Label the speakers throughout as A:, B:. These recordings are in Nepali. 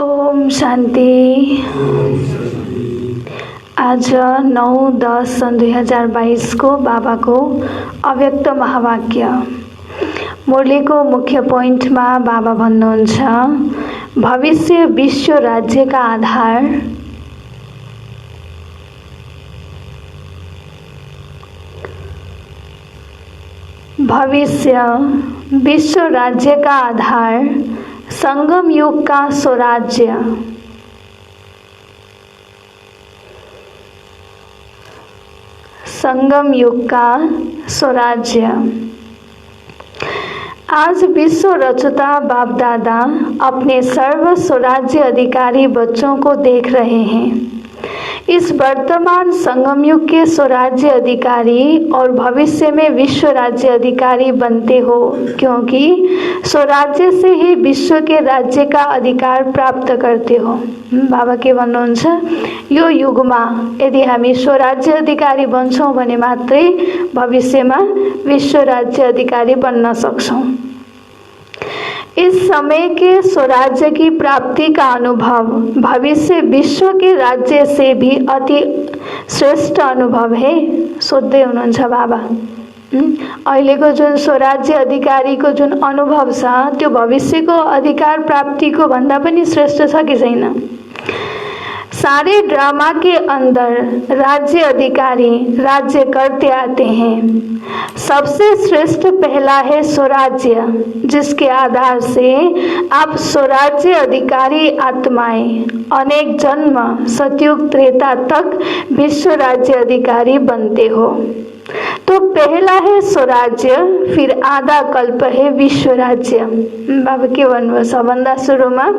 A: ओम शान्ति। आज 9-10 सन् 2022 को बाबाको अव्यक्त महावाक्य मुरलीको मुख्य पोइन्टमा बाबा भन्नुहुन्छ, भविष्य विश्व राज्यका आधार भविष्य विश्व राज्य का आधार संगम युग का स्वराज्य। संगम युग का स्वराज्य। आज विश्व रचता बाप दादा अपने सर्व स्वराज्य अधिकारी बच्चों को देख रहे हैं। इस वर्तमान संगम युग के स्वराज्य अधिकारी और भविष्य में विश्व राज्य अधिकारी बनते हो, क्योंकि स्वराज्य से ही विश्व के राज्य का अधिकार प्राप्त करते हो। बाबा के भन्नुहुन्छ, यो युगमा यदि हामी स्वराज्य अधिकारी बन्छौं भने मात्रै भविष्यमा विश्व राज्य अधिकारी बन्न सक्छौं। इस समय के स्वराज्य की प्राप्ति का अनुभव भविष्य विश्व के राज्य से भी अति श्रेष्ठ अनुभव है। सोध्दै हुनुहुन्छ बाबा, अहिलेको जुन स्वराज्य अधिकारीको जुन अनुभव छ त्यो भविष्यको अधिकार प्राप्तिको भन्दा पनि श्रेष्ठ छ कि छैन? सारे ड्रामा के अंदर राज्य अधिकारी राज्य करते आते हैं। सबसे श्रेष्ठ पहला है स्वराज्य, जिसके आधार से आप स्वराज्य अधिकारी आत्माएं अनेक जन्म सतयुग त्रेता तक विश्व राज्य अधिकारी बनते हो। तो पहला है स्वराज्य, फिर आधा कल्प है विश्व राज्य। बाबा के भन्नुभयो, सबभन्दा सुरुमा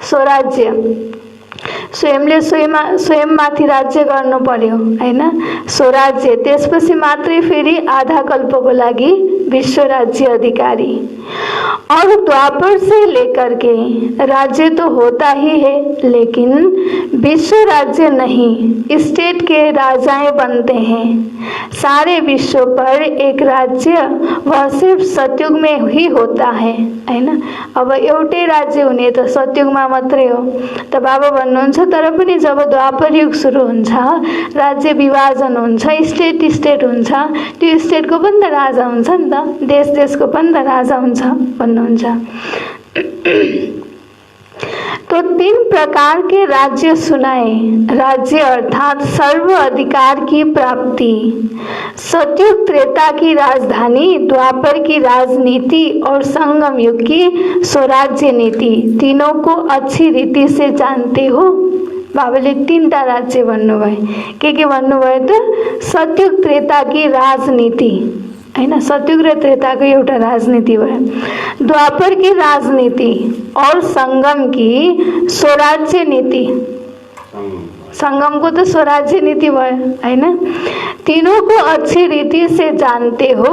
A: स्वराज्य, स्वयंले स्वयंमाथि राज्य गर्नु पर्यो हैन, स्वराज्य, त्यसपछि मात्रै फेरि आधा कल्पको लागि विश्व राज्य अधिकारी। और द्वापर से लेकर के राज्य तो होता ही है, लेकिन विश्व राज्य नहीं, स्टेट के राजाएं बनते हैं। सारे विश्व पर एक राज्य वह सिर्फ सतयुग में ही होता है हैन। अब एउटै राज्य हुने त सतयुगमा मात्रै हो। त बाबा भन्नुहुन्छ, तर पनि जब द्वापर युग सुरु हुन्छ, राज्य विभाजन हुन्छ, स्टेट हुन्छ, त्यो स्टेटको पनि त राजा हुन्छ नि त, देशको पनि त राजा हुन्छ भन्नुहुन्छ। तो 3 प्रकार के राज्य सुनाए। राज्य अर्थात सर्व अधिकार की प्राप्ति, सतयुग त्रेता की राजधानी, द्वापर की राजनीति और संगम युग की स्वराज्य नीति, तीनों को अच्छी रीति से जानते हो। बाबाले 3टा राज्य भन्नुभयो। के भन्नुभयो त? सतयुग त्रेता की राजनीति हैन, सतयुग र त्रेताको एउटा राजनीति भयो, द्वापर की राजनीति और संगम की स्वराज्य नीति। संगम को तो स्वराज्य नीति भयो हैन। तीनों को अच्छी रीति से जानते हो।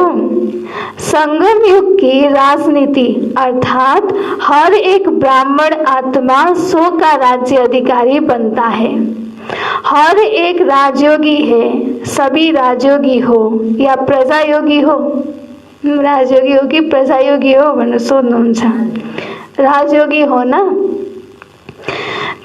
A: संगम युग की राजनीति अर्थात हर एक ब्राह्मण आत्मा 100 का राज्य अधिकारी बनता है। हर एक राजयोगी है, सभी राजयोगी हो या प्रजायोगी हो, राजयोगी हो कि प्रजायोगी हो भनेर सोध्नुहुन्छ। राजयोगी हो ना?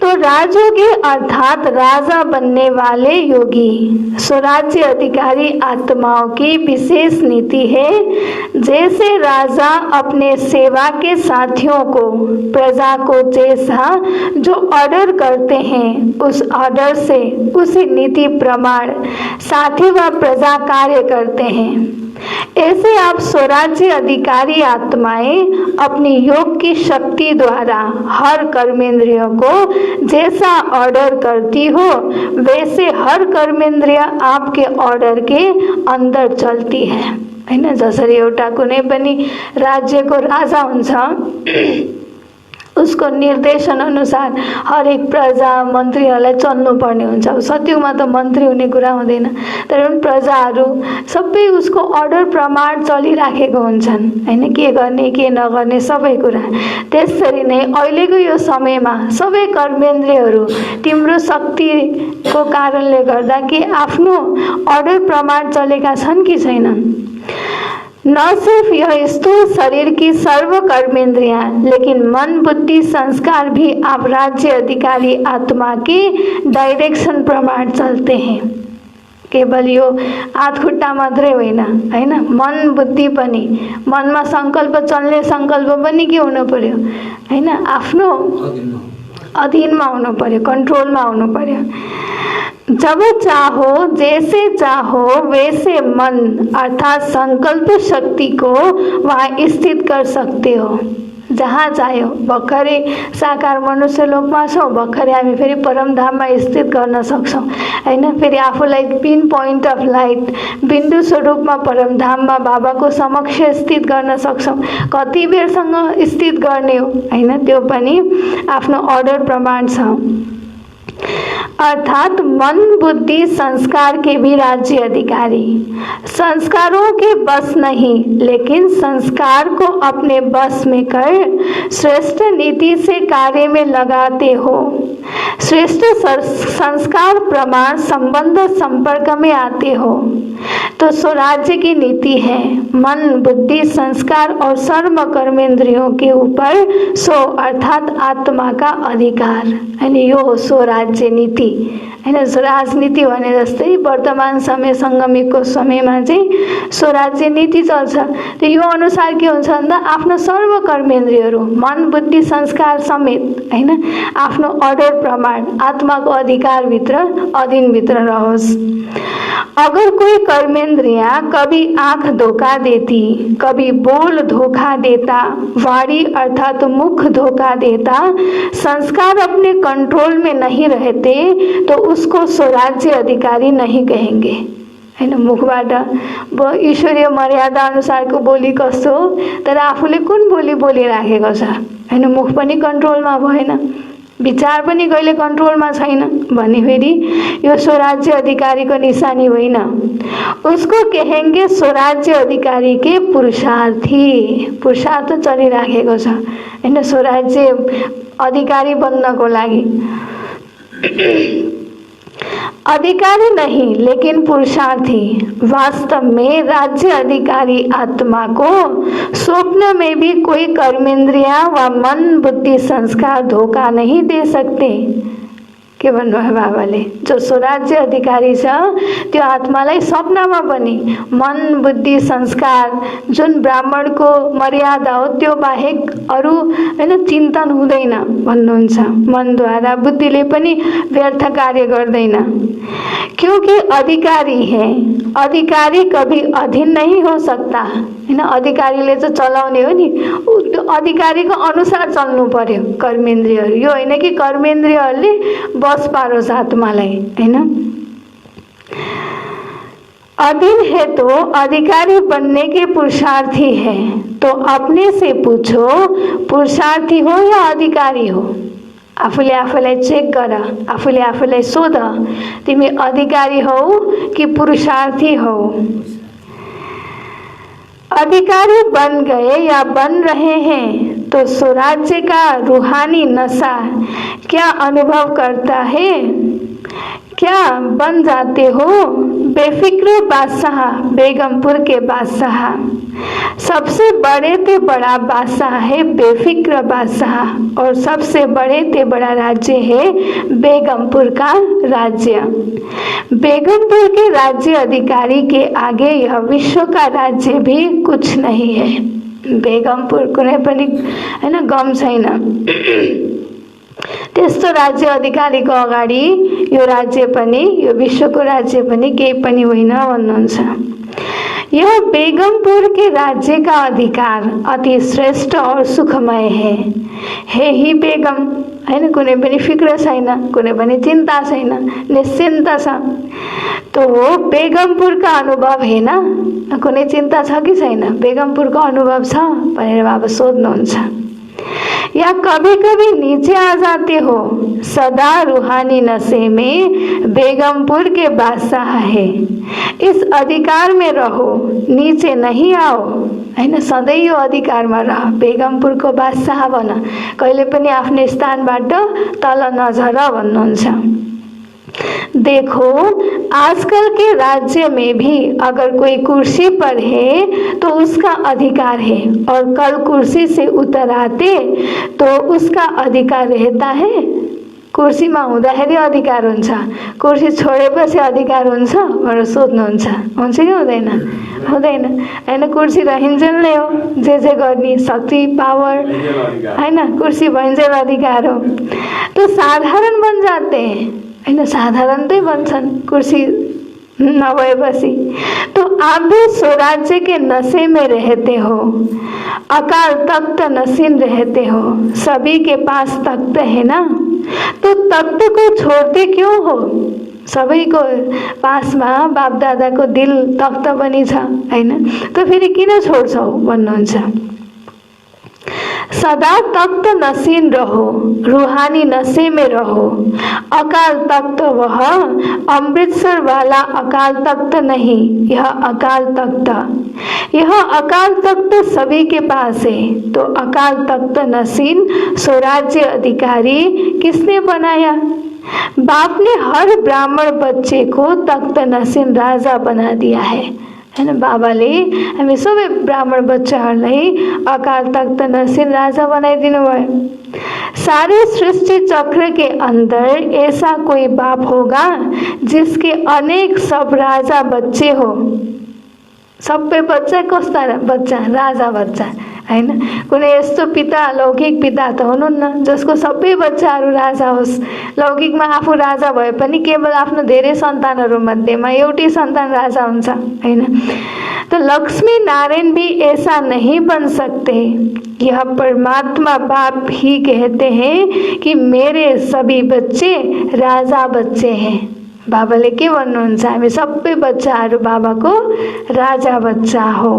A: तो राजयोगी अर्थात राजा बनने वाले योगी। स्वराज्य अधिकारी आत्माओं की विशेष नीति है। जैसे राजा अपने सेवा के साथियों को प्रजा को जैसा जो ऑर्डर करते हैं, उस ऑर्डर से उसी नीति प्रमाण साथी व प्रजा कार्य करते हैं। ऐसे आप स्वराज्य अधिकारी आत्माएं अपनी योग की शक्ति द्वारा हर कर्मेंद्रियों को जैसा ऑर्डर करती हो, वैसे हर कर्मेंद्रिय आपके ऑर्डर के अंदर चलती है हैन। जसरी एउटा कुनै पनि राज्यको राजा हुन्छ, उसको निर्देशन अनुसार हरेक प्रजा मन्त्रीहरूलाई चल्नुपर्ने हुन्छ। अब सतयुगमा त मन्त्री हुने कुरा हुँदैन, तर पनि प्रजाहरू सबै उसको अर्डर प्रमाण चलिराखेको हुन्छन् हैन, के गर्ने के नगर्ने सबै कुरा। त्यसरी नै अहिलेको यो समयमा सबै कर्मेन्द्रियहरू तिम्रो शक्तिको कारणले गर्दा के आफ्नो अर्डर प्रमाण चलेका छन् कि छैनन्? न सिर्फ यह स्थूल शरीर की सर्व कर्मेंद्रियां, लेकिन मन बुद्धि संस्कार भी अब राज्य अधिकारी आत्मा के डाइरेक्शन प्रमाण चलते हैं। केवल यो हात खुट्टा मात्रै होइन हैन, मन बुद्धि पनि, मनमा संकल्प चल्ने संकल्प पनि के हुनु पर्यो हैन, आफ्नो अधीनमा हुनु पर्यो, कन्ट्रोलमा हुनु पर्यो। जब चाहो जैसे चाहो वैसे मन अर्थात संकल्प शक्ति को वहाँ स्थित कर सकते हो, जहाँ चाह्यो। भर्खरै साकार मनुष्य लोकमा छौँ, भर्खरै हामी फेरि परमधाममा स्थित गर्न सक्छौँ हैन। फेरि आफूलाई पिन पोइन्ट अफ लाइट बिन्दु स्वरूपमा परमधाममा बाबाको समक्ष स्थित गर्न सक्छौँ। कति बेरसँग स्थित गर्ने हो हैन, त्यो पनि आफ्नो अर्डर प्रमाण छ। अर्थात मन बुद्धि संस्कार के भी राज्य अधिकारी, संस्कारों के बस नहीं लेकिन संस्कार को अपने बस में कर श्रेष्ठ नीति से कार्य में लगाते हो। श्रेष्ठ संस्कार प्रमाण संबंध संपर्क में आते हो तो स्वराज्य की नीति है मन बुद्धि संस्कार और सर्व कर्मेंद्रियों के ऊपर सो अर्थात आत्मा का अधिकार, अनि यो स्वराज्य नीति हैन। राजनीति भने जस्तै वर्तमान समय संगमिकको समयमा चाहिँ स्वराज्य नीति चल्छ। त्यो यो अनुसार के हुन्छ भन्दा आफ्नो सर्व कर्मेन्द्रियहरू मन बुद्धि संस्कार समेत हैन आफ्नो अर्डर प्रमाण आत्माको अधिकारभित्र अधीनभित्र रहोस्। अगर कोई कर्मेंद्रियां कभी आंख धोखा देती, कभी बोल धोखा देता, वाणी अर्थात मुख धोखा देता, संस्कार अपने कंट्रोल में नहीं रहते तो उसको स्वराज्य अधिकारी नहीं कहेंगे हैन। मुखबाट ईश्वरीय मर्यादा अनुसारको बोली कस्तो हो, तर आफूले कुन बोली बोलिराखेको छ हैन, मुख पनि कन्ट्रोलमा भएन, विचार पनि कहिले कन्ट्रोलमा छैन भने फेरि यो स्वराज्य अधिकारीको निशानी होइन। उसको कहेंगे स्वराज्य अधिकारी के पुरुषार्थी, पुरुषार्थ चलिराखेको छ हैन स्वराज्य अधिकारी बन्नको लागि। अधिकारी नहीं लेकिन पुरुषार्थी। वास्तव में राज्य अधिकारी आत्मा को स्वप्न में भी कोई कर्मेंद्रिया व मन बुद्धि संस्कार धोखा नहीं दे सकते। के भन्नुभयो बाबाले, जो स्वराज्य अधिकारी छ त्यो आत्मालाई सपनामा पनि मन बुद्धि संस्कार जुन ब्राह्मणको मर्यादा हो त्यो बाहेक अरू हैन चिन्तन हुँदैन भन्नुहुन्छ। मनद्वारा बुद्धिले पनि व्यर्थ कार्य गर्दैन, क्योंकि अधिकारी है, अधिकारी कभी अधीन नहीं हो सकता हैन। अधिकारीले चाहिँ चलाउने हो नि, त्यो अधिकारीको अनुसार चल्नु पर्यो कर्मेन्द्रियहरू। यो होइन कि कर्मेन्द्रियहरूले बस पारोस् आत्मालाई हैन। अधीन है तो अधिकारी बनने के पुरुषार्थी है, तो अपने से पूछो पुरुषार्थी हो या अधिकारी हो। आफूले आफूलाई चेक गर, आफूले आफूलाई सोध, तिमी अधिकारी हौ कि पुरुषार्थी हौ। अधिकारी बन गए या बन रहे हैं तो स्वराज्य का रूहानी नशा क्या अनुभव करता है? क्या बन जाते हो बेफिक्र बादशाह, बेगमपुर के बादशाह। सबसे बड़े ते बड़ा बादशाह है बेफिक्र बादशाह, और सबसे बड़े ते बड़ा राज्य है बेगमपुर का राज्य। बेगमपुर के राज्य अधिकारी के आगे यह विश्व का राज्य भी कुछ नहीं है। बेगमपुर कुनै पनि हैन गम छैन। त्यस्तो राज्य अधिकारीको अगाडि यो राज्य पनि, यो विश्वको राज्य पनि केही पनि होइन भन्नुहुन्छ। यह बेगमपुर के राज्य का अधिकार अति श्रेष्ठ और सुखमय है ही बेगम हैन। कुनै पनि फिक्र छैन, कुनै पनि चिन्ता छैन, निश्चिन्त छ। तो बेगमपुर का अनुभव है ना, कुनै चिन्ता छ कि छैन, बेगमपुर का अनुभव छ भनेर बाबा सोध्नुहुन्छ। या कभी कभी नीचे आ जाते हो, सदा रूहानी नशे में बेगमपुर के बादशाह है। इस अधिकार में रहो, नीचे नहीं आओ हैन। सधैँ यो अधिकारमा रह, बेगमपुरको बादशाह बन, कहिले पनि आफ्नो स्थानबाट तल नझर भन्नुहुन्छ। देखो, आजकल के राज्य में भी अगर कोई कुर्सी पर है तो उसका अधिकार है, और कल कुर्सी से उतर आते तो उसका अधिकार रहता है। कुर्सीमा हुँदाखेरि अधिकार हुन्छ, कुर्सी छोडेपछि अधिकार हुन्छ भनेर सोध्नुहुन्छ, हुन्छ कि हुँदैन? हुँदैन हैन। कुर्सी रहन्छन्ले हो जे गर्ने शक्ति पावर, हैन। कुर्सी भइन्जेल अधिकार हो। तो साधारण बन जाते हैं, हैन, साधारण तो बन्छन् कुर्सी नभएपछि। तो आप भी स्वराज्य के नशे में रहते हो, अकाल तख्त नशीन रहते हो। सभी के पास तख्त है ना, तो तख्त को छोड़ते क्यों हो? सबैको पासमा बाप दादाको दिल तख्त पनि छ, हैन। तो फेरि किन छोड्छौ भन्नुहुन्छ। सदा तख्त नशीन रहो, रूहानी नशे में रहो। अकाल तख्त वह अमृतसर वाला अकाल तख्त नहीं, यह अकाल तख्त, यह अकाल तख्त सभी के पास है। तो अकाल तख्त नशीन स्वराज्य अधिकारी किसने बनाया? बाप ने हर ब्राह्मण बच्चे को तख्त नशीन राजा बना दिया है बाबाले हामी सबै ब्राह्मण बच्चाहरूलाई अकाल तख्त नशीन राजा बनाइदिनु भयो। सारे सृष्टि चक्र के अंदर ऐसा कोई बाप होगा जिसके अनेक सब राजा बच्चे हो। सबै बच्चा कस्ता बच्चा? राजा बच्चा, हैन। कुनै यस्तो पिता, लौकिक पिता त हुनुहुन्न जसको सबै बच्चाहरू राजा होस्। लौकिकमा आफू राजा भए पनि केवल आफ्नो धेरै सन्तानहरू मध्येमा एउटै सन्तान राजा हुन्छ, हैन। तो लक्ष्मी नारायण भी ऐसा नहीं बन सकते। यह परमात्मा बाप ही कहते हैं कि मेरे सभी बच्चे राजा बच्चे हैं। बाबाले के भन्नुहुन्छ? हामी सबै बच्चाहरू बाबाको राजा बच्चा हो।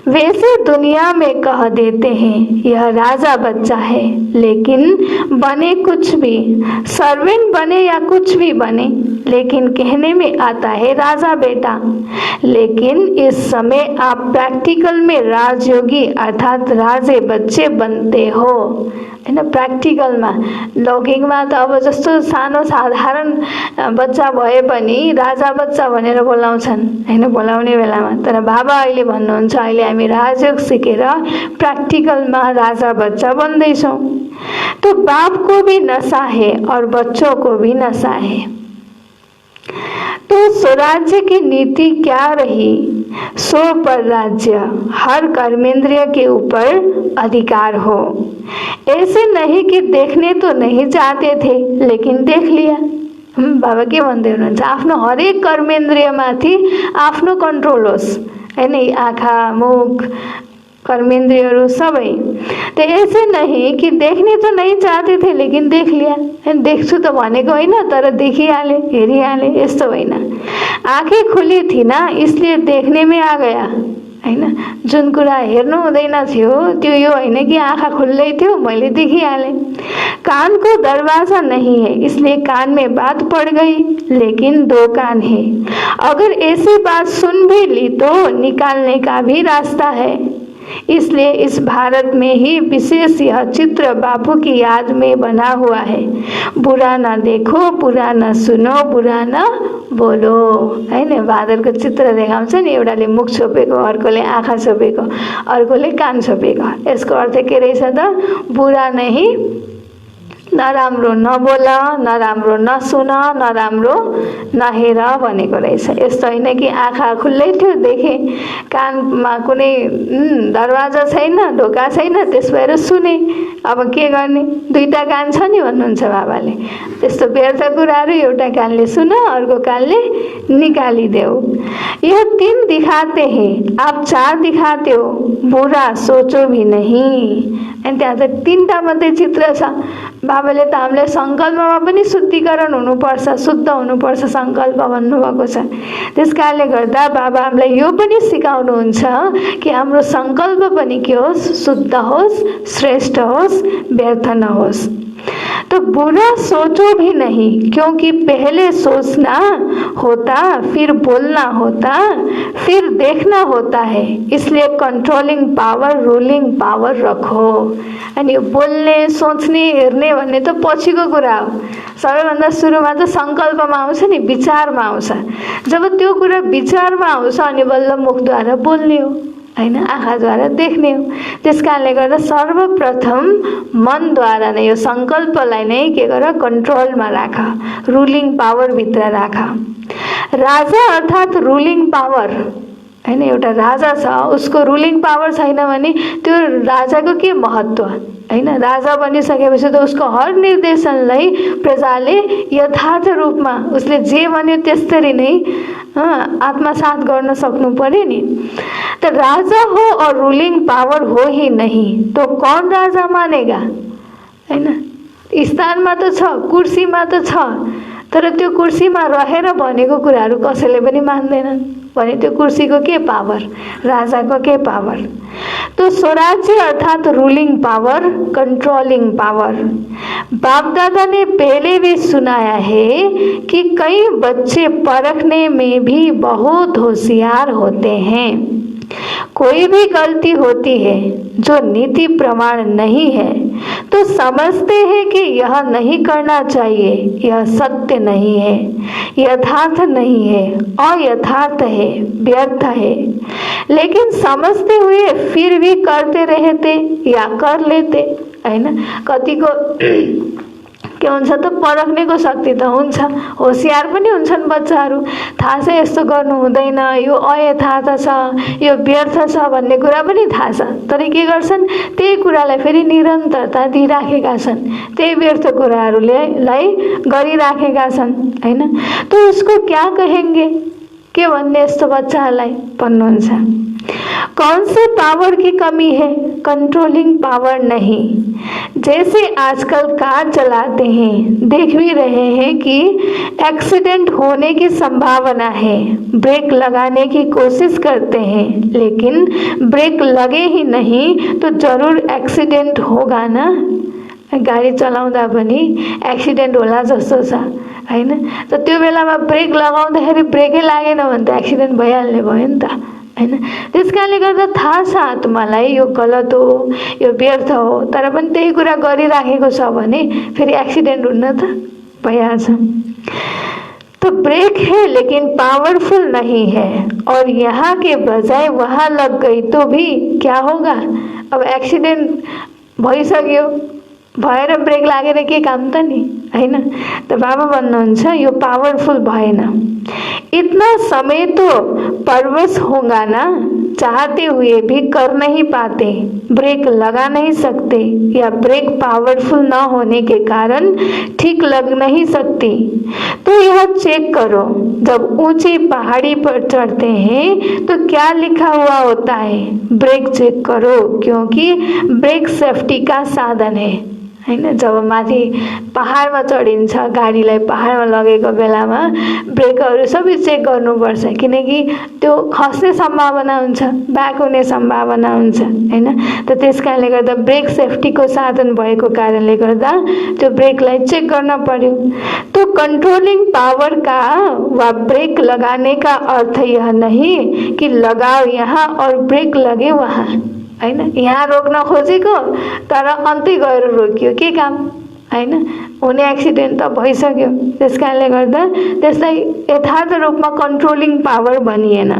A: वैसे दुनिया में कह देते हैं यह राजा बच्चा है, लेकिन बने कुछ भी, सर्वेंट बने या कुछ भी बने, लेकिन कहने में आता है राजा बेटा। लेकिन इस समय आप प्रैक्टिकल में राजयोगी अर्थात राजे बच्चे बनते हो, हैन। प्र्याक्टिकलमा, लौकिकमा त अब जस्तो सानो साधारण बच्चा भए पनि राजा बच्चा भनेर बोलाउँछन्, हैन, बोलाउने बेलामा। तर बाबा अहिले भन्नुहुन्छ अहिले हामी राजयोग सिकेर प्रैक्टिकलमा राजा बच्चा बन्दैछौँ। तो बाप को भी नशा है और बच्चों को भी नशा है। तो स्वराज्य की नीति क्या रही? सो पर राज्य, हर कर्मेंद्रिय के ऊपर अधिकार हो। ऐसे नहीं कि देखने तो नहीं चाहते थे लेकिन देख लिया। बाबा के भन्दै हुनुहुन्छ? आफ्नो हरेक कर्मेन्द्रियमाथि आफ्नो कन्ट्रोल होस्, हैन। आँखा, मुख, कर्मेंद्रियहरू सबै। तो ऐसे नहीं कि देखने तो नहीं चाहते थे लेकिन देख लिया। देख्छु त भनेको होइन तर देखिहाले, हेरिहाले, यस्तो होइन। आँखें खुली थी ना इसलिए देखने में आ गया, हैन। जुन कुरा हेर्नु हुँदैन थियो त्यो यो होइन कि आँखा खुल्लै थियो मैले देखिहालेँ। कान को दरवाजा नहीं है इसलिए कान में बात पड़ गई, लेकिन दो कान है। अगर ऐसी बात सुन भी ली तो निकालने का भी रास्ता है। इसलिए इस भारत में ही विशेष यह चित्र बापू की याद में बना हुआ है। बुरा न देखो, बुरा न सुनो, बुरा न बोलो, हैन। बादरको चित्र देखाउँछ नि, एउटाले मुख छोपेको, अर्कोले आँखा छोपेको, अर्कोले कान छोपेको। यसको अर्थ के रहेछ त? बुरा नहीं, नराम्रो नबोल, नराम्रो नसुन, नराम्रो नहेर भनेको रहेछ। यस्तो होइन कि आँखा खुल्लै थियो देखे, कानमा कुनै दरवाजा छैन, ढोका छैन, त्यस भएर सुने। अब के गर्ने? दुईटा कान छ नि भन्नुहुन्छ बाबाले। त्यस्तो व्यर्थ कुराहरू एउटा कानले सुन, अर्को कानले निकालिदेऊ। यह 3 दिखाते हैं, आप 4 दिखाते हो। बुरा सोचो भी नहीं। अनि त्यहाँ त 3टा मात्रै चित्र छ। बाबाले त हामीलाई संकल्पमा पनि शुद्धिकरण हुनुपर्छ, शुद्ध हुनुपर्छ संकल्प भन्नुभएको छ। त्यसकारणले गर्दा बाबा हामीलाई यो पनि सिकाउनुहुन्छ कि हाम्रो संकल्प पनि के होस्? शुद्ध होस्, श्रेष्ठ होस्, व्यर्थ नहोस्। तो तो बुरा सोचो भी नहीं, क्योंकि पहले सोचना होता, फिर बोलना होता, फिर देखना होता है। इसलिए कंट्रोलिंग पावर, रूलिंग पावर रखो। अनि बोल्ने, सोच्ने, हेर्ने भन्ने त पछिको कुरा हो। सबैभन्दा सुरुमा त सङ्कल्पमा आउँछ नि, विचारमा आउँछ। जब त्यो कुरा विचारमा आउँछ अनि बल्ल मुखद्वारा बोल्ने हो, हैन, आँखाद्वारा देख्ने हो। त्यस कारणले गर्दा सर्वप्रथम मनद्वारा नै यो सङ्कल्पलाई नै के गर, कन्ट्रोलमा राख, रुलिङ पावरभित्र राख। राजा अर्थात् रुलिङ पावर, हैन, एउटा राजा छ, उसको रुलिङ पावर छैन भने त्यो राजाको के महत्त्व, हैन। राजा बनिसकेपछि त उसको हर निर्देशनलाई प्रजाले यथार्थ रूपमा उसले जे भन्यो त्यस्तरी नै आत्मसात गर्न सक्नु पर्यो नि। तो राजा हो और रूलिंग पावर हो ही नहीं तो कौन राजा मानेगा, हैन। स्थानमा त छ, कुर्सीमा त छ, तर त्यो कुर्सीमा रहेर भनेको कुराहरू कसैले पनि मान्दैनन् भने त्यो कुर्सीको के पावर, राजाको के पावर। तो स्वराज्य अर्थात रूलिंग पावर, कंट्रोलिंग पावर। बाप दादा ने पहले भी सुनाया है कि कई बच्चे परखने में भी बहुत होशियार होते हैं। कोई भी गलती होती है जो नीति प्रमाण नहीं है तो समझते हैं कि यह नहीं करना चाहिए, यह सत्य नहीं है, यथार्थ नहीं है, अयथार्थ है, व्यर्थ है, लेकिन समझते हुए फिर भी करते रहते या कर लेते, हैन। कतिको के हुन्छ त परख्नेको शक्ति त हुन्छ, होशियार पनि हुन्छन् बच्चाहरू। थाहा छ यस्तो गर्नु हुँदैन, यो अयथार्थ छ, यो व्यर्थ छ भन्ने कुरा पनि थाहा छ, तर के गर्छन्, त्यही कुरालाई फेरि निरन्तरता दिइराखेका छन्, त्यही व्यर्थ कुराहरूलाई गरिराखेका छन्, हैन। तो उसको क्या कहेंगे, के भन्ने यस्तो बच्चाहरूलाई भन्नुहुन्छ। कौन से पावर की कमी है, कंट्रोलिंग पावर नहीं। जैसे आजकल कार चलाते हैं, देख भी रहे हैं कि एक्सीडेंट होने की संभावना है, ब्रेक लगाने की कोशिश करते हैं, लेकिन ब्रेक लगे ही नहीं तो जरूर एक्सीडेंट होगा ना। गाडी चलाउँदा पनि एक्सिडेन्ट होला जस्तो छ, हैन। त त्यो बेलामा ब्रेक लगाउँदाखेरि ब्रेकै लागेन भने त एक्सिडेन्ट भइहाल्ने भयो नि त, हैन। त्यस कारणले गर्दा थाहा छ आत्मालाई यो गलत हो, यो व्यर्थ हो, तर पनि त्यही कुरा गरिराखेको छ भने फेरि एक्सिडेन्ट हुन त भइहाल्छ। तो ब्रेक है लेकिन पावरफुल नहीं है और यहाँ के बजाय वहाँ लग गई तो भी क्या होगा। अब एक्सिडेन्ट भइसक्यो, भएर ब्रेक लागेर के काम त नि, हैन। त बाबा भन्नुहुन्छ यो पावरफुल भएन। इतना समय तो परवश होगा ना, चाहते हुए भी कर नहीं पाते, ब्रेक लगा नहीं सकते या ब्रेक पावरफुल न होने के कारण ठीक लग नहीं सकती। तो यह चेक करो, जब ऊंची पहाड़ी पर चढ़ते हैं तो क्या लिखा हुआ होता है, ब्रेक चेक करो, क्योंकि ब्रेक सेफ्टी का साधन है, हैन। जब माथि पहाडमा चढिन्छ, गाडीलाई पहाडमा लगेको बेलामा ब्रेकहरू सबै चेक गर्नुपर्छ, किनकि त्यो खस्ने सम्भावना हुन्छ, ब्याक हुने सम्भावना हुन्छ, हैन। त त्यस कारणले गर्दा ब्रेक सेफ्टीको साधन भएको कारणले गर्दा त्यो ब्रेकलाई चेक गर्न पर्यो। तो कंट्रोलिंग पावर का व ब्रेक लगाने का अर्थ यह नहीं कि लगाओ यहाँ और ब्रेक लगे वहाँ, हैन। यहाँ रोक्न खोजेको तर अन्तै गएर रोकियो, के काम, हैन। हुने एक्सिडेन्ट त भइसक्यो। त्यस कारणले गर्दा त्यसलाई यथार्थ रूपमा कंट्रोलिंग पावर भनिएन।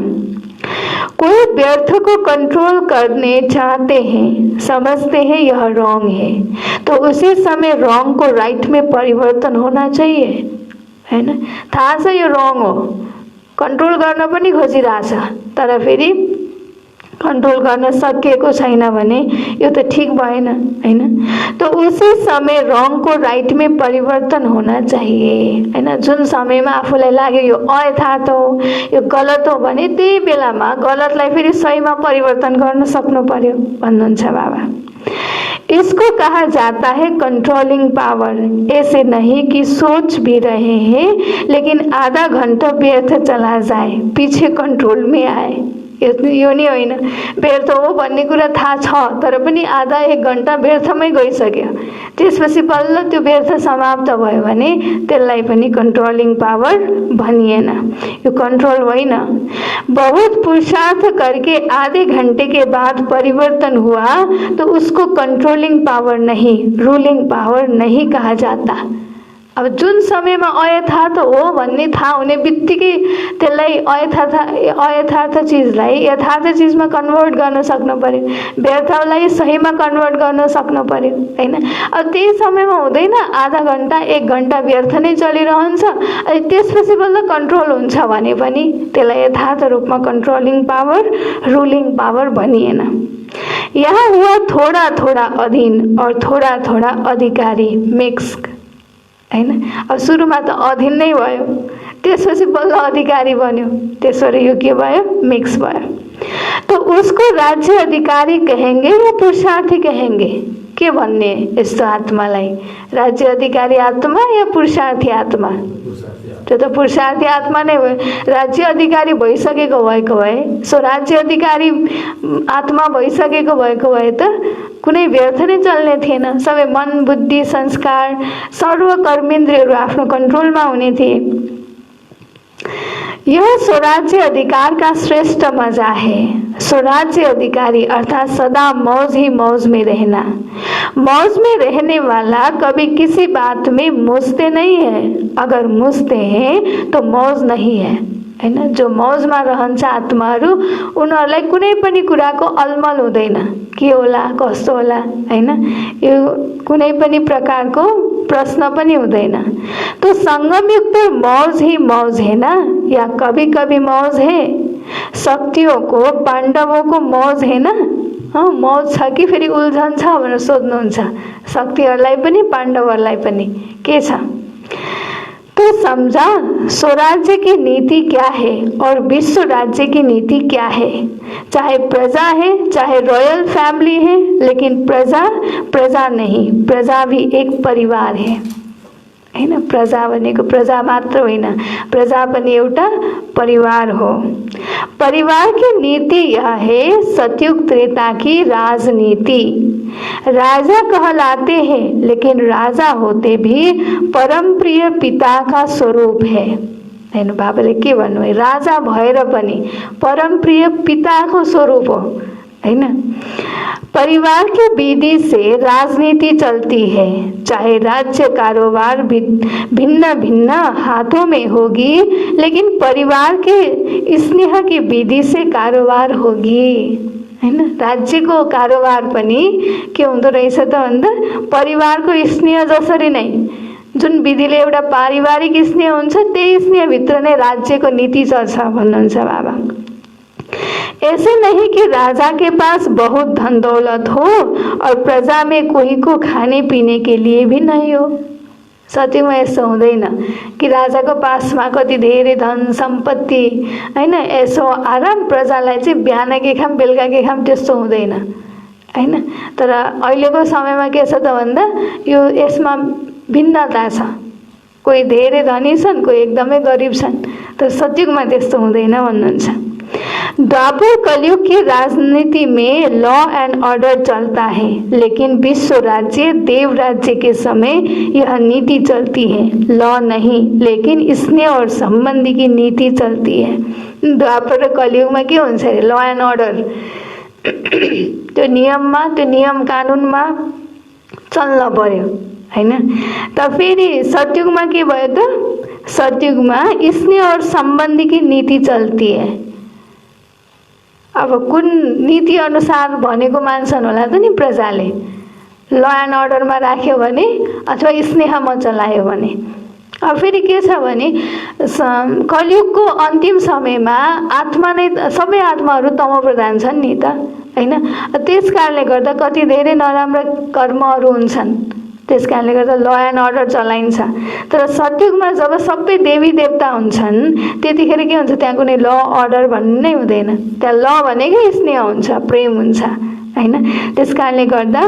A: कोई व्यर्थ को कंट्रोल करने चाहते हैं, समझते हैं यह रॉन्ग है, तो उसी समय रॉन्ग को राइट में परिवर्तन होना चाहिए, हैन। थाहा छ यो रॉन्ग हो, कंट्रोल गर्न पनि खोजिरहेछ, तर फेरि कंट्रोल गर्न सकिएको छैन भने यो त ठीक भएन, हैन। तो उसी समय रॉन्ग को राइट में परिवर्तन होना चाहिए, हैन। जुन समयमा आफूलाई लाग्यो यो अयथार्थ हो, यो गलत हो भने त्यही बेलामा गलतलाई फेरि सहीमा परिवर्तन गर्न सक्नु पर्यो भन्नुहुन्छ बाबा। इसको कहा जाता है कंट्रोलिंग पावर। ऐसे नहीं कि सोच भी रहे हैं लेकिन आधा घंटा व्यर्थ चला जाए, पीछे कंट्रोल में आए, यो नि होइन, व्यर्थ हो भन्ने कुरा थाहा छ तर पनि आधा एक घन्टा व्यर्थमै गइसक्यो। त्यसपछि बल्ल त्यो व्यर्थ समाप्त भयो भने त्यसलाई पनि कंट्रोलिंग पावर भनिएन, यो कंट्रोल होइन। बहुत पुरुषार्थ करके आधे घंटे के बाद परिवर्तन हुआ तो उसको कंट्रोलिंग पावर नहीं, रूलिंग पावर नहीं कहा जाता। अब जुन समयमा अयथार्थ हो भन्ने थाहा हुने बित्तिकै त्यसलाई अयथार्थ चिजलाई यथार्थ चिजमा कन्भर्ट गर्न सक्नु पर्यो, व्यर्थलाई सहीमा कन्भर्ट गर्न सक्नु पर्यो हैन। अब त्यही समयमा हुँदैन, आधा घण्टा एक घण्टा व्यर्थ नै चलिरहन्छ अनि त्यसपछि बल्ल कन्ट्रोल हुन्छ भने पनि त्यसलाई यथार्थ रूपमा कंट्रोलिंग पावर, रूलिंग पावर भनिएन। यहाँ हुआ थोड़ा थोड़ा अधीन और थोड़ा थोड़ा अधिकारी मिक्स हैन। अब सुरुमा त अधीन नै भयो, त्यसपछि बल्ल अधिकारी बन्यो, त्यसरी यो के भयो, मिक्स भयो। तो उसको राज्य अधिकारी कहेंगे या पुरुषार्थी कहेंगे? के भन्ने यस्तो आत्मालाई, राज्य अधिकारी आत्मा या पुरुषार्थी आत्मा? त्यो त पुरुषार्थी आत्मा नै भयो। राज्य अधिकारी भइसकेको भएको भए, सो राज्य अधिकारी आत्मा भइसकेको भएको भए त कुनै व्यर्थ नै चल्ने थिएन। सबै मन, बुद्धि, संस्कार, सर्व कर्मेन्द्रियहरू आफ्नो कन्ट्रोलमा हुने थिए। यह स्वराज्य अधिकार का श्रेष्ठ मजा है। स्वराज्य अधिकारी अर्थात सदा मौज ही मौज में रहना। मौज में रहने वाला कभी किसी बात में मुझते नहीं है, अगर मुझते हैं तो मौज नहीं है हैन। जो मौजमा रहन्छ आत्माहरू उनीहरूलाई कुनै पनि कुराको अलमल हुँदैन, के होला कस्तो होला हैन, यो कुनै पनि प्रकारको प्रश्न पनि हुँदैन। तो संगम युक्त मौज ही मौज है ना, या कभी कभी मौज है? शक्तियों को, पाण्डवों को मौज है ना? मौज छ कि फेरि उल्झन छ भनेर सोध्नुहुन्छ शक्तिहरूलाई पनि पाण्डवहरूलाई पनि के छ? तो समझा स्वराज्य की नीति क्या है और विश्व राज्य की नीति क्या है। चाहे प्रजा है, चाहे रॉयल फैमिली है, लेकिन प्रजा नहीं, प्रजा भी एक परिवार है हैन। प्रजा भनेको प्रजा मात्र होइन, प्रजा पनि एउटा परिवार हो। परिवार की नीति यह है, सतयुग त्रेता की राजनीति। राजा कहलाते हैं लेकिन राजा होते भी परम प्रिय पिता का स्वरूप है हैन। बाबाले के भन्नुभयो, राजा भएर पनि परम प्रिय पिताको स्वरूप हो हैन। परिवार के विधि से राजनीति चलती है, चाहे राज्य कारोबार भिन्न भिन्न हाथों में होगी, लेकिन परिवार के स्नेह की विधि से कारोबार होगी हैन। राज्यको कारोबार पनि के हुँदो रहेछ त भन्दा परिवारको स्नेह जसरी नै जुन विधिले एउटा पारिवारिक स्नेह हुन्छ त्यही स्नेह भित्र नै राज्यको नीति चल्छ भन्नुहुन्छ बाबा। ऐसे नहीं कि राजा के पास बहुत धन दौलत हो और प्रजा में कोही को खाने पीने के लिए भी नहीं हो। सत्यमा यस्तो हुँदैन कि राजाको पासमा कति धेरै धन सम्पत्ति हैन, यसो आराम प्रजालाई चाहिँ बिहान के खाम बेलुका के खाम त्यस्तो हुँदैन हैन। तर अहिलेको समयमा के छ त भन्दा यो यसमा भिन्नता छ, कोही धेरै धनी छन्, कोही एकदमै गरिब छन्, तर सत्यमा त्यस्तो हुँदैन भन्नुहुन्छ। द्वापर कलयुग की राजनीति में लॉ एंड ऑर्डर चलता है, लेकिन विश्व राज्य देव राज्य के समय यह नीति चलती है। लॉ नहीं, लेकिन स्नेह और संबंधी की नीति चलती है। द्वापर र कलयुगमा के हुन्छ अरे, लॉ एंड ऑर्डर त्यो नियममा, त्यो नियम कानुनमा चल्न पर्यो हैन। त फेरि सतयुगमा के भयो त, सतयुगमा स्नेह और संबंधी की नीति चलती है। अब कुन नीति अनुसार भनेको मान्छन् होला त नि प्रजाले, ल एन्ड अर्डरमा राख्यो भने अथवा स्नेहमा चलायो भने। अब फेरि के छ भने कलियुगको अन्तिम समयमा आत्मा नै, सबै आत्माहरू तमोप्रधान छन् नि त हैन। त्यसकारणले गर्दा कति धेरै नराम्रा कर्महरू हुन्छन्, त्यसकारणले गर्दा ल एन्ड अर्डर चलाइन्छ। तर सतयुगमा जब सबै देवी देवता हुन्छन् त्यतिखेर के हुन्छ, त्यहाँ कुनै ल अर्डर भन्ने नै हुँदैन, त्यहाँ ल भनेकै स्नेह हुन्छ, प्रेम हुन्छ हैन। त्यसकारणले गर्दा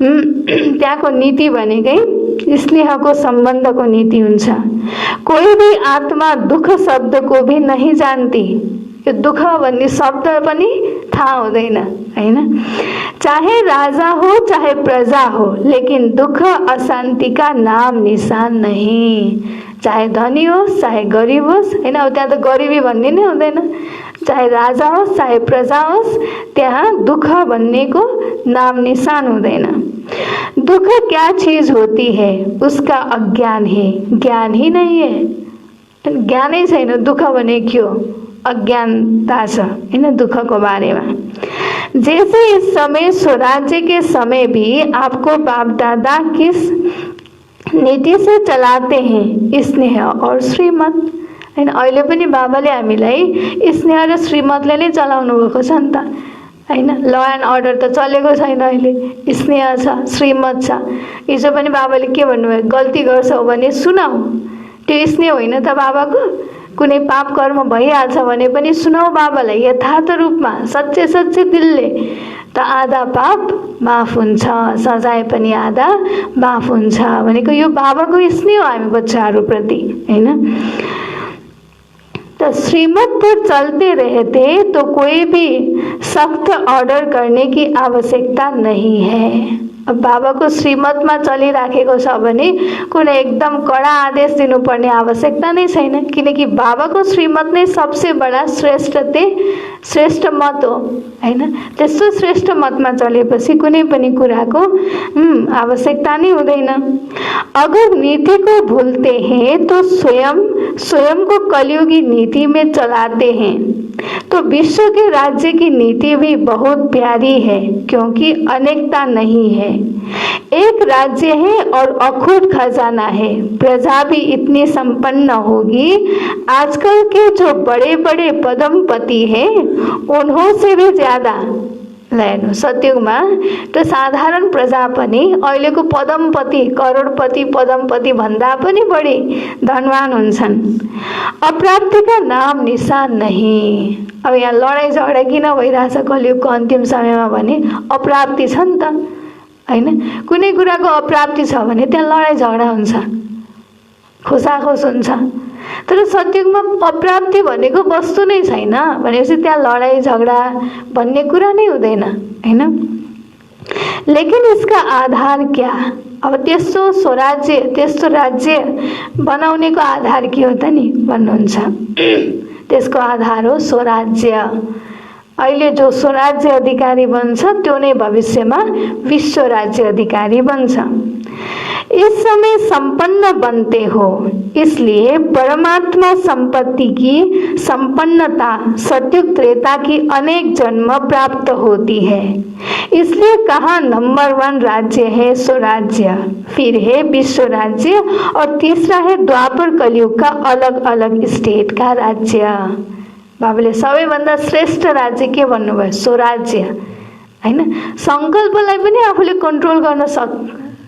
A: त्यहाँको नीति भनेकै स्नेहको सम्बन्धको नीति हुन्छ। कोही भी आत्मा दुख शब्द को भी नहीं जानती यो दुःख भन्ने शब्द पनि थाहा हुँदैन हैन। चाहे राजा हो चाहे प्रजा हो, लेकिन दुःख अशांति का नाम निशान नहीं। चाहे धनी होस् चाहे गरीब होस् हैन, अब त्यहाँ त गरिबी भन्ने नै हुँदैन। चाहे राजा होस् चाहे प्रजा होस्, त्यहाँ दुःख भन्नेको नाम निशान हुँदैन। दुःख क्या चीज होती है, उसका अज्ञान है, ज्ञान ही नहीं है। ज्ञानै छैन दुःख भने के हो, अज्ञानता छ हैन दुःखको बारेमा। जैसे इस समय स्वराज्य के समय भी आपको बाप दादा किस नीति से चलाते हैं, स्नेह और श्रीमत हैन। अहिले पनि बाबाले हामीलाई स्नेह र श्रीमतले नै चलाउनु भएको छ नि त हैन। ल एन्ड अर्डर त चलेको छैन अहिले, स्नेह छ श्रीमत छ। हिजो पनि बाबाले के भन्नुभयो, गल्ती गर्छौ भने सुनाऊ, त्यो स्नेह होइन त बाबाको। कुनै पाप कर्म भइहाल्छ भने पनि सुनाऊ बाबालाई यथार्थ रूपमा, सच्चे सच्चे दिलले, त आधा पाप माफ हुन्छ, सजाय पनि आधा माफ हुन्छ भनेको यो बाबाको स्नेह हो हामी बच्चाहरूप्रति हैन। तो श्रीमत पर चलते रहते तो कोई भी सख्त ऑर्डर करने की आवश्यकता नहीं है। अब बाबाको श्रीमतमा चलिराखेको छ भने कुनै एकदम कडा आदेश दिनुपर्ने आवश्यकता नै छैन, किनकि बाबाको श्रीमत नै सबसे बडा श्रेष्ठ मत हो हैन। त्यस्तो श्रेष्ठ मतमा चलेपछि कुनै पनि कुराको आवश्यकता नै हुँदैन। अगर नीति को भूलते हैं तो स्वयं को कलियुगी नीति में चलाते हैं, तो विश्व के राज्य की नीति भी बहुत प्यारी है, क्योंकि अनेकता नहीं है। एक राज्य है और अखूट खजाना है, प्रजा भी इतनी संपन्न होगी, आजकल के जो बड़े बड़े पदमपति हैं उन्हों से भी ज्यादा। हेर्नु सत्युगमा त्यो साधारण प्रजा पनि अहिलेको पदमपति करोडपति पदमपति भन्दा पनि बढी धनवान हुन्छन्। अप्राप्ति का नाम निशान नहीं। अब यहाँ लडाई झगडा किन भइरहेछ कलियुगको अन्तिम समयमा भने अप्राप्ति छ नि त हैन। कुनै कुराको अप्राप्ति छ भने त्यहाँ लडाई झगडा हुन्छ, खोसाखोस हुन्छ। तर सत्युगमा अप्राप्ति भनेको वस्तु नै छैन भनेपछि त्यहाँ लडाई झगडा भन्ने कुरा नै हुँदैन हैन। लेकिन इसका आधार क्या? अब त्यस्तो स्वराज्य त्यस्तो राज्य बनाउनेको आधार के हो त नि भन्नुहुन्छ। त्यसको आधार हो स्वराज्य। अहिले जो स्वराज्य अधिकारी बन्छ त्यो नै भविष्यमा विश्व राज्य अधिकारी बन्छ। इस समय संपन्न बनते हो, इसलिए परमात्मा संपत्ति की संपन्नता सत्युग त्रेता की अनेक जन्म प्राप्त होती है। इसलिए कहा नंबर 1 राज्य है स्वराज्य, फिर है विश्व राज्य और तीसरा है द्वापर कलियुग का अलग अलग स्टेट का राज्य। बाबाले सबैभन्दा श्रेष्ठ राज्य के भन्नुभयो? स्वराज्य हैन। संकल्पलाई पनि आफूले कन्ट्रोल गर्न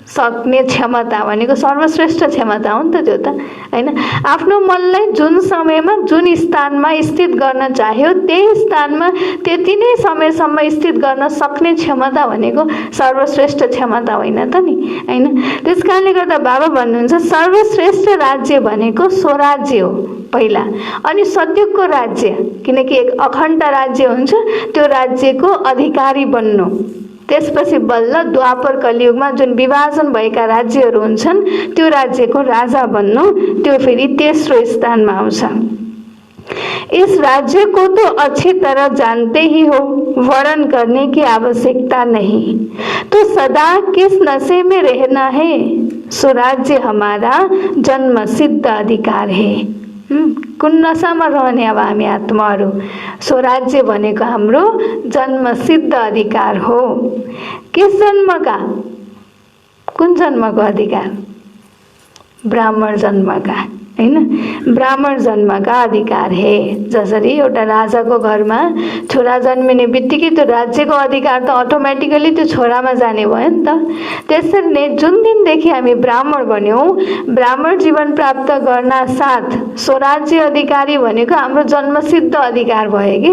A: सक्ने क्षमता भनेको सर्वश्रेष्ठ क्षमता हो नि त त्यो त हैन। आफ्नो मनलाई जुन समयमा जुन स्थानमा स्थित गर्न चाह्यो त्यही स्थानमा त्यति नै समयसम्म स्थित गर्न सक्ने क्षमता भनेको सर्वश्रेष्ठ क्षमता होइन त नि हैन। त्यसकारणले गर्दा बाबा भन्नुहुन्छ सर्वश्रेष्ठ राज्य भनेको स्वराज्य हो पहिला, अनि सत्युगको राज्य, किनकि एक अखण्ड राज्य हुन्छ त्यो राज्यको अधिकारी बन्नु। त्यसपछि बल्ल द्वापर कलियुगमा जुन विभाजन भएका राज्यहरू हुन्छन् त्यो राज्यको राजा बन्नु, त्यो फेरि तेस्रो स्थानमा आउँछ। इस राज्य को तो अच्छी तरह जानते ही हो, वर्णन करने की आवश्यकता नहीं। तो सदा किस नशे में रहना है? स्वराज्य हमारा जन्म सिद्ध अधिकार है। कुन नशामा रहने अब हामी आत्माहरू? स्वराज्य भनेको हाम्रो जन्म सिद्ध अधिकार हो। किस जन्मका? कुन जन्मको अधिकार? ब्राह्मण जन्मका हैन। ब्राह्मण जन्मका अधिकार है। जसरी एउटा राजाको घरमा छोरा जन्मिने बित्तिकै त्यो राज्यको अधिकार त अटोमेटिकली त्यो छोरामा जाने भयो नि त। त्यसरी नै जुन दिनदेखि हामी ब्राह्मण बन्यौं, ब्राह्मण जीवन प्राप्त गर्न साथ स्वराज्य अधिकारी भनेको हाम्रो जन्मसिद्ध अधिकार भयो कि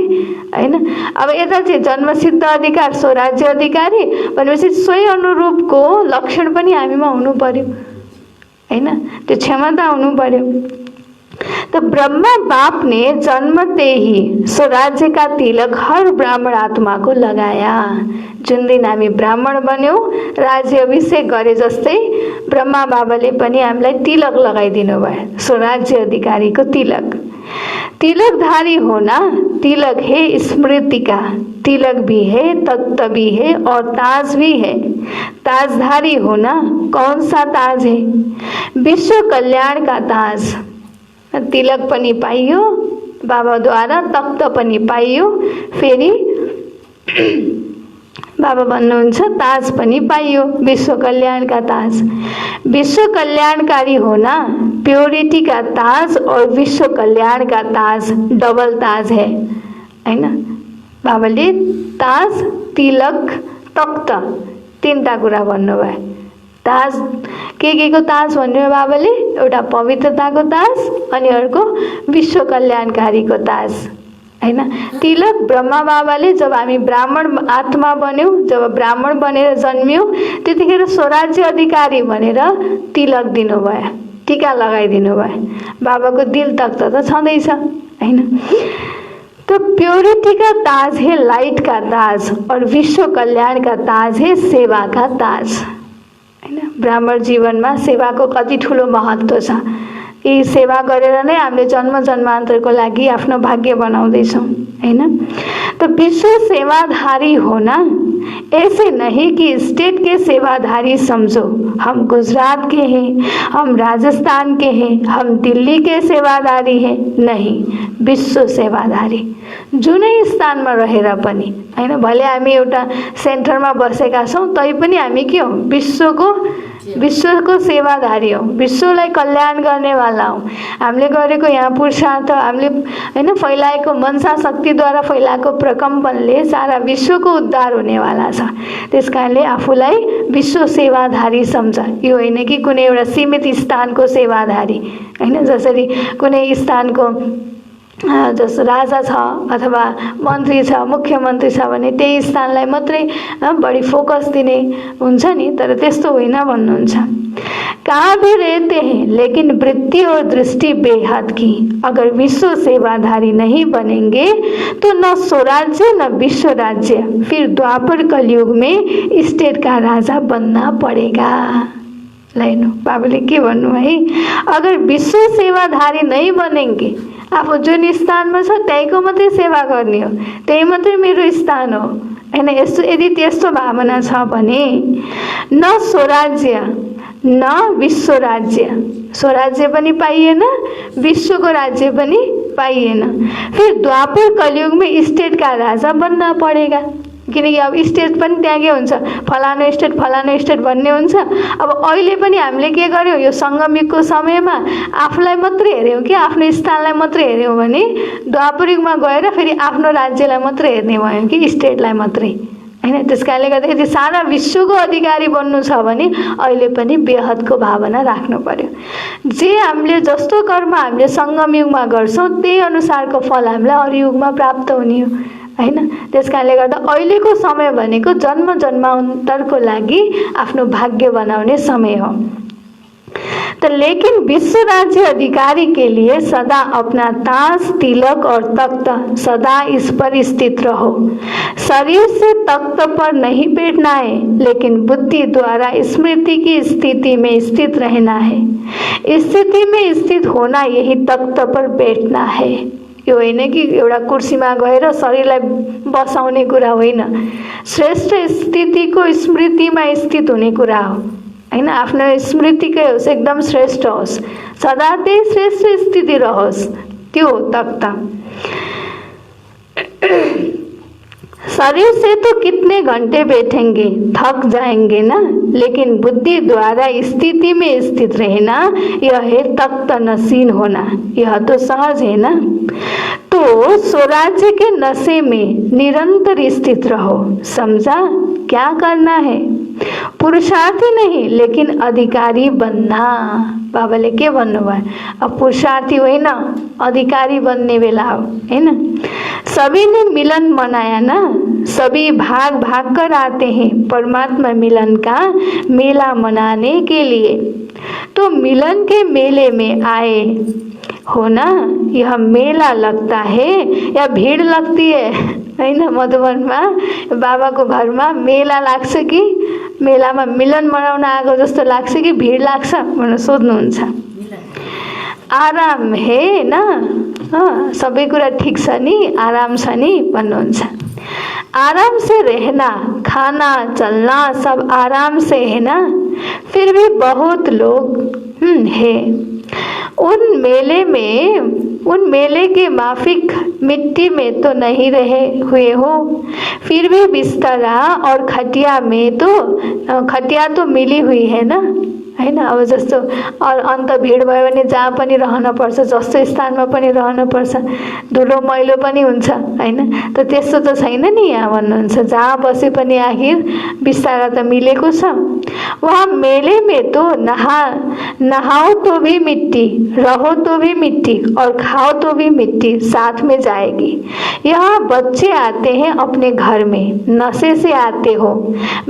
A: हैन। अब यता चाहिँ जन्मसिद्ध अधिकार स्वराज्य अधिकारी भनेपछि सोही अनुरूपको लक्षण पनि हामीमा हुनु पर्यो हैन, त्यो क्षमता हुनु पर्यो। तो ब्रह्मा बाप ने जन्मते ही स्वराज्य का तिलक हर ब्राह्मण आत्मा को लगाया। जुन दिन हामी ब्राह्मण बन्यौं, राज्य अभिषेक गरे जस्तै ब्रह्मा बाबाले पनि हामीलाई तिलक लगाइदिनु भयो, स्वराज्य अधिकारी को तिलक। तिलकधारी होना, तिलक है स्मृति का, तिलक भी है, तख्त भी है और ताज भी है। ताजधारी होना, कौन सा ताज है? विश्व कल्याण का ताज। तिलक पनि पाइयो बाबाद्वारा, तख्त पनि पाइयो, फेरि बाबा भन्नुहुन्छ ताज पनि पाइयो, विश्व कल्याण का ताज। विश्व कल्याणकारी होना प्योरिटी का ताज और विश्व कल्याण का ताज, डबल ताज है हैन। बाबाले ताज, तिलक, तख्त तीनटा कुरा भन्नुभयो। ताज के को ताज भन्नुभयो बाबाले? एउटा पवित्रताको ताज अनि अर्को विश्व कल्याणकारी को ताज हैन। तिलक ब्रह्मा बाबाले जब हामी ब्राह्मण आत्मा बन्यौं, जब ब्राह्मण बनेर जन्मियौं, त्यतिखेर स्वराज्य अधिकारी भनेर तिलक दिनुभयो, टीका लगाइदिनु भयो। बाबाको दिल तख्त त छँदैछ हैन। तो प्योरिटी का ताज है लाइट का ताज और विश्व कल्याण का ताज है सेवा का ताज हैन। ब्राह्मण जीवनमा सेवाको कति ठुलो महत्व छ। यी सेवा गरेर नै हामीले जन्म जन्मान्तरको लागि आफ्नो भाग्य बनाउँदैछौं हैन। तो विश्व सेवाधारी होना ऐसे नहीं कि स्टेट के सेवाधारी समझो, हम गुजरात के हैं, हम राजस्थान के हैं, हम दिल्ली के सेवाधारी हैं, नहीं, विश्व सेवाधारी। जुनै स्थानमा रहेर पनि हैन, भले हामी एउटा सेन्टरमा बसेका छौं तैपनि हामी के हौ? विश्वको सेवाधारी हौ, विश्वलाई कल्याण गर्नेवाला हौ। हामीले गरेको यहाँ पुरुषार्थ, हामीले हैन फैलाएको मनसा शक्तिद्वारा फैलाएको प्रकम्पनले सारा विश्वको उद्धार हुनेवाला छ। त्यसकारणले आफूलाई विश्व सेवाधारी सम्झ। यो होइन कि कुनै एउटा सीमित स्थानको सेवाधारी हैन। जसरी कुनै स्थानको जस राजा छ अथवा मन्त्री छ, मुख्यमन्त्री छ भने त्यही स्थानलाई मात्रै बढी फोकस दिने हुन्छ नि, तर त्यस्तो होइन भन्नुहुन्छ। कहाँ भी रहते हैं लेकिन वृत्ति और दृष्टि बेहद की। अगर विश्व सेवाधारी नहीं बनेंगे तो न स्वराज्य न विश्व राज्य, फिर द्वापर कलयुग में स्टेट का राजा बनना पड़ेगा। लाइनु बाबुले के भन्नु है? अगर विश्व सेवाधारी नहीं बनेंगे, आफू जुन स्थानमा छ त्यहीको मात्रै सेवा गर्ने हो, त्यही मात्रै मेरो स्थान हो हैन। यस्तो यदि त्यस्तो भावना छ भने न स्वराज्य न विश्व राज्य, स्वराज्य पनि पाइएन, विश्वको राज्य पनि पाइएन। फिर द्वापर कलयुग में स्टेट का राजा बनना पड़ेगा। किनकि अब स्टेट पनि त्यहाँ के हुन्छ, फलानो स्टेट भन्ने हुन्छ। अब अहिले पनि हामीले के गर्यौं? यो संगमयुगको समयमा आफूलाई मात्रै हेर्यौं कि आफ्नो स्थानलाई मात्रै हेर्यौं भने द्वापर युगमा गएर फेरि आफ्नो राज्यलाई मात्रै हेर्ने भयौं कि स्टेटलाई मात्रै हैन। त्यसकारणले गर्दा यदि सारा विश्वको अधिकारी बन्नु छ भने अहिले पनि बेहदको भावना राख्नु पर्यो। जे हामीले जस्तो कर्म हामीले संगम युगमा गर्छौं त्यही अनुसारको फल हामीलाई अरू युगमा प्राप्त हुने हो हैन। त्यसकारणले गर्दा अहिलेको समय भनेको जन्म जन्मान्तरको लागि आफ्नो भाग्य बनाउने समय हो। तो लेकिन विश्व राज्य अधिकारी के लिए सदा अपना ताज, तिलक और तख्त सदा इस पर स्थित रहो। शरीर से तख्त पर नहीं बैठना है, लेकिन बुद्धि द्वारा स्मृति की स्थिति में स्थित रहना है। स्थिति में स्थित होना यही तख्त पर बैठना है। यो होइन कि एउटा कुर्सीमा गएर शरीरलाई बसाउने कुरा होइन, श्रेष्ठ स्थितिको स्मृतिमा स्थित हुने कुरा हो हैन। आफ्नो स्मृतिकै होस्, एकदम श्रेष्ठ होस्, सदा त्यही श्रेष्ठ स्थिति रहोस्, त्यो हो तख्त। शरीर से तो कितने घंटे बैठेंगे, थक जाएंगे ना, लेकिन बुद्धि द्वारा स्थिति में स्थित रहना यह है तख्त नशीन होना। यह तो सहज है ना। तो स्वराज्य के नशे में निरंतर स्थित रहो। समझा? क्या करना है? पुरुषार्थी नहीं लेकिन अधिकारी बनना। बाबाले के भन्नुभयो? अब पुरुषार्थी होइन, अधिकारी बन्ने बेला हो हैन। सभी ने मिलन मनाया ना, सभी भाग भाग कर आते हैं परमात्मा मिलन का मेला मनाने के लिए। तो मिलन के मेले में आए हो ना, यह मेला लगता है या भीड़ लगती है ना। मधुवनमा बाबाको घरमा मेला लाग्छ कि मेलामा मिलन मनाउन आएको जस्तो लाग्छ कि भीड़ लाग्छ भनेर सोध्नुहुन्छ। आराम है ना, सबै कुरा ठीक छ नि, आराम छ नि भन्नुहुन्छ। आराम से रहना, खाना चलना सब आराम से है ना। फिर भी बहुत लोग हैं उन मेले के माफिक मिट्टी में तो नहीं रहे हुए हो, फिर भी बिस्तरा और खटिया तो मिली हुई है ना, हैन। अब जस्तो अन्त भिड भयो भने जहाँ पनि रहन पर्छ, जस्तो स्थानमा पनि रहन पर्छ, धुलो मैलो पनि हुन्छ हैन। त त्यस्तो त छैन नि यहाँ भन्नुहुन्छ। जहाँ बसे पनि आखिर बिस्तारा त मिलेको छ। वहाँ मेले में तो नहाओ तो भी मिट्टी, रहो तो भी मिट्टी और खाओ तो भी मिट्टी साथ में जाएगी। यहाँ बच्चे आते हैं अपने घर में, नशे से आते हो,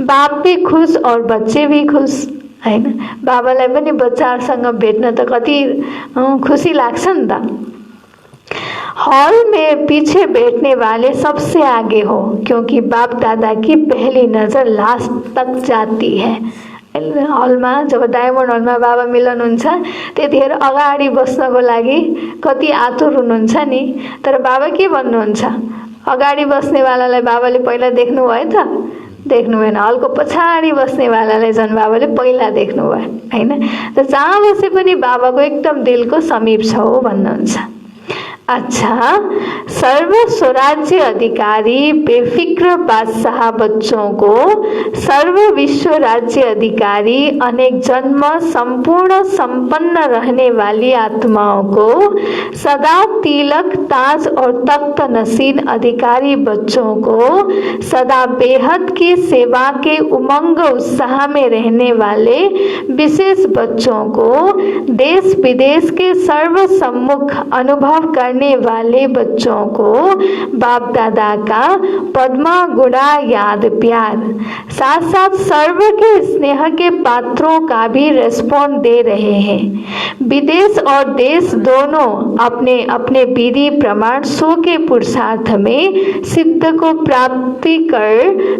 A: बाप भी खुश और बच्चे भी खुश हैन। बाबालाई पनि बच्चाहरूसँग भेट्न त कति खुसी लाग्छ नि त। हॉल में पीछे बैठने वाले सबसे आगे हो, क्योंकि बाप दादा की पहली नजर लास्ट तक जाती है। हलमा जब डायमन्ड हलमा बाबा मिलनुहुन्छ त्यतिखेर अगाडि बस्नको लागि कति आतुर हुनुहुन्छ नि। तर बाबा के भन्नुहुन्छ, अगाडि बस्नेवालालाई बाबाले पहिला देख्नुभयो त? देख्नु भएन। हलको पछाडि बस्नेवालालाई झन् बाबाले पहिला देख्नुभयो हैन। त जहाँ बसे पनि बाबाको एकदम दिलको समीप छ हो भन्नुहुन्छ। अच्छा, सर्व स्वराज्य अधिकारी बेफिक्र बादशाह बच्चों को सर्व विश्व राज्य अधिकारी अनेक जन्म संपूर्ण संपन्न रहने वाली आत्माओं को सदा तिलक ताज और तख्त नसीन अधिकारी बच्चों को सदा बेहद की सेवा के उमंग उत्साह में रहने वाले विशेष बच्चों को देश विदेश के सर्व सम्मुख अनुभव करने वाले बच्चों को बाप दादा का पद्मा गुणा याद प्यार, साथ साथ सर्व के स्नेह के पात्रों का भी रेस्पॉन्ड दे रहे हैं। विदेश और देश दोनों अपने अपने विधि प्रमाण सो के पुरुषार्थ में सिद्ध को प्राप्ति कर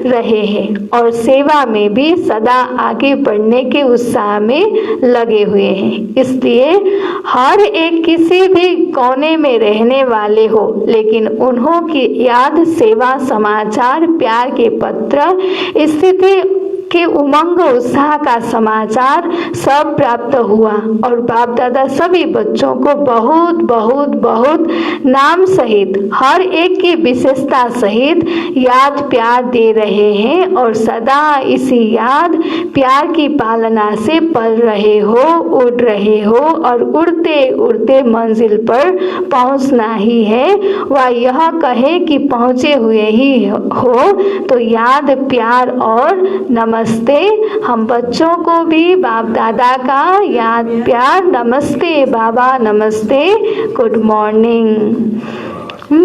A: रहे हैं और सेवा में भी सदा आगे बढ़ने के उत्साह में लगे हुए हैं। इसलिए हर एक किसी भी कोने में रहने वाले हो, लेकिन उन्हों की याद, सेवा, समाचार, प्यार के पत्र, स्थिति के उमंग उत्साह का समाचार सब प्राप्त हुआ और बाप दादा सभी बच्चों को बहुत बहुत बहुत नाम सहित हर एक की विशेषता सहित याद प्यार दे रहे हैं और सदा इसी याद प्यार की पालना से पल रहे हो, उड़ रहे हो और उड़ते उड़ते मंजिल पर पहुंचना ही है। वह यह कहे कि पहुंचे हुए ही हो तो याद प्यार और नमस्ते। हम बच्चों को भी बाप दादा का याद प्यार, नमस्ते बाबा, नमस्ते, गुड मॉर्निंग।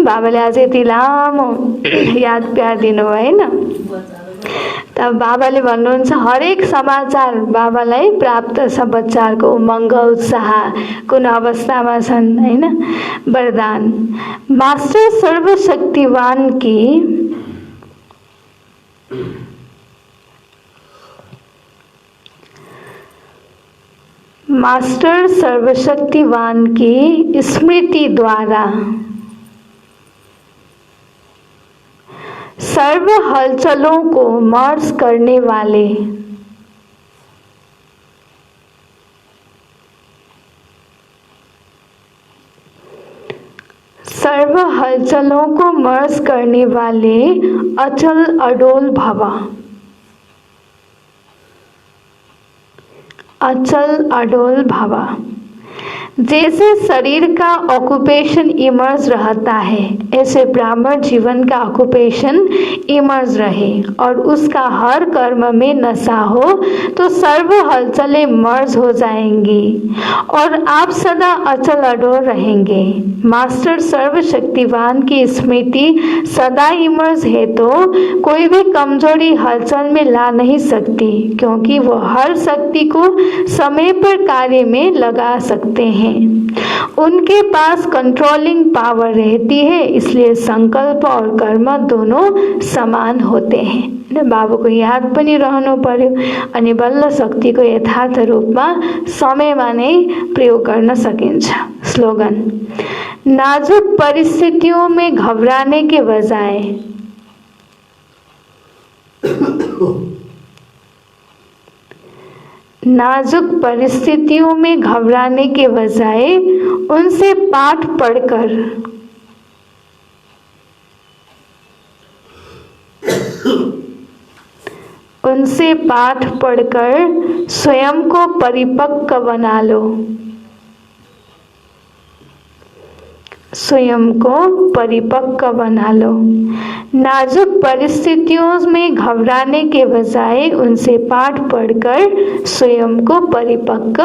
A: बाबाले आज यति लामो याद प्यार दिनुभयो हैन। तब बाबाले भन्नुहुन्छ हरेक समाचार बाबालाई प्राप्त छ। बच्चाहरूको उमङ्ग उत्साह कुन अवस्थामा छन् हैन। वरदान, मास्टर सर्वशक्तिवान की मास्टर सर्वशक्तिवान की स्मृति द्वारा सर्व हलचलों को मर्ज करने वाले सर्व हलचलों को मर्ज करने वाले अचल अडोल भवा, अचल अडोल भवा। जैसे शरीर का ऑक्यूपेशन इमर्ज रहता है, ऐसे ब्राह्मण जीवन का ऑक्यूपेशन इमर्ज रहे और उसका हर कर्म में नशा हो तो सर्व हलचलें मर्ज हो जाएंगी और आप सदा अचल अडोल रहेंगे। मास्टर सर्वशक्तिवान की स्मृति सदा इमर्ज है तो कोई भी कमजोरी हलचल में ला नहीं सकती, क्योंकि वो हर शक्ति को समय पर कार्य में लगा सकते हैं हैं। उनके पास कंट्रोलिंग पावर रहती है, इसलिए संकल्प और कर्म दोनों समान होते हैं। बाबु को याद पनि रहनु पर्यो अनि बल्ल शक्तिको यथार्थ रूपमा समयमा नै प्रयोग गर्न सकिन्छ। स्लोगन, नाजुक परिस्थितियों में घबराने के बजाय नाजुक परिस्थितियों में घबराने के बजाय उनसे पाठ पढ़कर स्वयं को परिपक्व बना लो। स्वयं को परिपक्व बना लो। नाजुक परिस्थितियों में घबराने के बजाय उनसे पाठ पढ़कर स्वयं को परिपक्व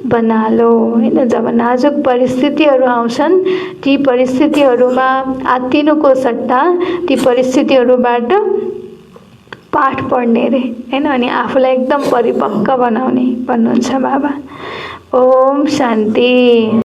A: बना लो। हैन, जब नाजुक परिस्थितिहरू आउँछन् ती परिस्थितिहरूमा आत्तिनुको सट्टा ती परिस्थितिहरूबाट पाठ पढ्ने रे, हैन, अनि आफूलाई एकदम परिपक्व बनाउने भन्नुहुन्छ बाबा। ओम शान्ति।